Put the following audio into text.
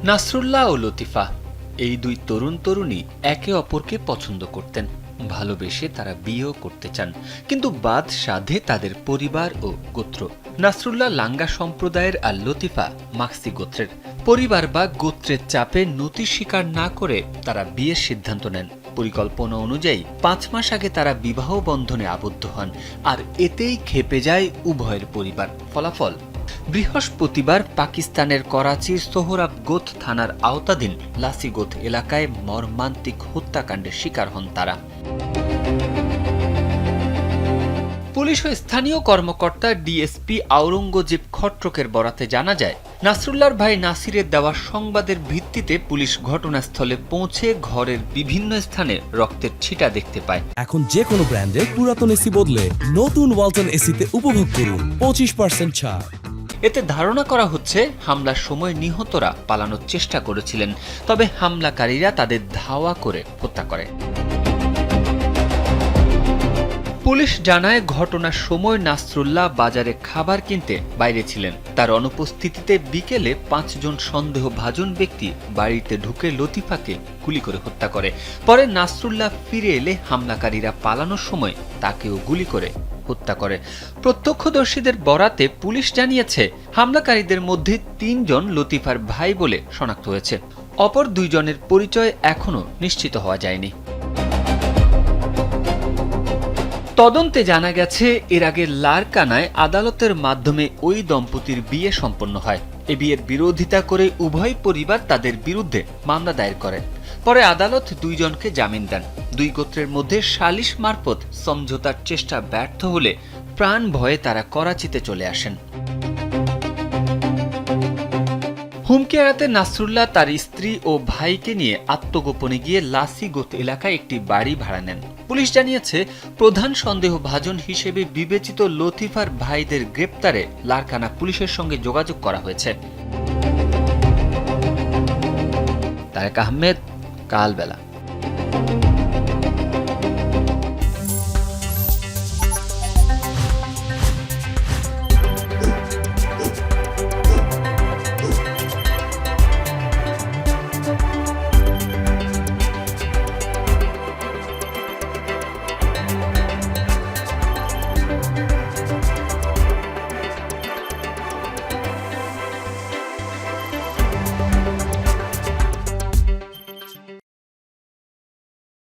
নাসরুল্লাহ ও লতিফা এই দুই তরুণ তরুণী একে অপরকে পছন্দ করতেন, ভালোবেসে তারা বিয়েও করতে চান, কিন্তু বাদ সাধে তাদের পরিবার ও গোত্র। নাসরুল্লাহ লাঙ্গা সম্প্রদায়ের আর লতিফা মাক্সি গোত্রের। পরিবার বা গোত্রের চাপে নতি স্বীকার না করে তারা বিয়ের সিদ্ধান্ত নেন। পরিকল্পনা অনুযায়ী 5 মাস আগে তারা বিবাহ বন্ধনে আবদ্ধ হন, আর এতেই ক্ষেপে যায় উভয়ের পরিবার। ফলাফল, বৃহস্পতিবার পাকিস্তানের করাচির সোহরাবগোত থানার আওতাধীন লাসিগোত এলাকায় মর্মান্তিক হত্যাকাণ্ডের শিকার হন তারা। পুলিশ ও স্থানীয় কর্মকর্তা ডিএসপি আওরঙ্গজেব খট্রকের বরাতে জানা যায়, নাসরুল্লাহর ভাই নাসিরের দেওয়া সংবাদের ভিত্তিতে পুলিশ ঘটনাস্থলে পৌঁছে ঘরের বিভিন্ন স্থানে রক্তের ছিটা দেখতে পায়। এখন যে কোনো ব্র্যান্ডের পুরাতন এসি বদলে নতুন ওয়ালটন এসিতে উপভোগ করুন 25% ছাড়। এতে ধারণা করা হচ্ছে হামলার সময় নিহতরা পালানোর চেষ্টা করেছিলেন, তবে হামলাকারীরা তাদের ধাওয়া করে হত্যা করে। পুলিশ জানায়, ঘটনার সময় নাসরুল্লাহ বাজারে খাবার কিনতে বাইরে ছিলেন। তার অনুপস্থিতিতে বিকেলে 5 জন সন্দেহভাজন ব্যক্তি বাড়িতে ঢুকে লতিফাকে গুলি করে হত্যা করে। পরে নাসরুল্লাহ ফিরে এলে হামলাকারীরা পালানোর সময় তাকেও গুলি করে হত্যা করে। প্রত্যক্ষদর্শীদের বরাতে পুলিশ জানিয়েছে, হামলাকারীদের মধ্যে 3 জন লতিফার ভাই বলে শনাক্ত হয়েছে। অপর 2 জনের পরিচয় এখনও নিশ্চিত হওয়া যায়নি। তদন্তে জানা গেছে, এর আগে লারকানায় আদালতের মাধ্যমে ওই দম্পতির বিয়ে সম্পন্ন হয়। এ বিয়ের বিরোধিতা করে উভয় পরিবার তাদের বিরুদ্ধে মামলা দায়ের করেন। পরে আদালত 2 জনকে জামিন দেন। 2 গোত্রের মধ্যে সালিশ মারফত সমঝোতার চেষ্টা ব্যর্থ হলে প্রাণ ভয়ে তারা করাচিতে চলে আসেন। হুমকি এড়াতে নাসরুল্লাহ তার স্ত্রী ও ভাইকে নিয়ে আত্মগোপনে গিয়ে লাসিগোত এলাকায় একটি বাড়ি ভাড়া নেন। পুলিশ জানিয়েছে, প্রধান সন্দেহভাজন হিসেবে বিবেচিত লতিফার ভাইদের গ্রেপ্তারে লারকানা পুলিশের সঙ্গে যোগাযোগ করা হয়েছে। তারেক আহমেদ, কালবেলা।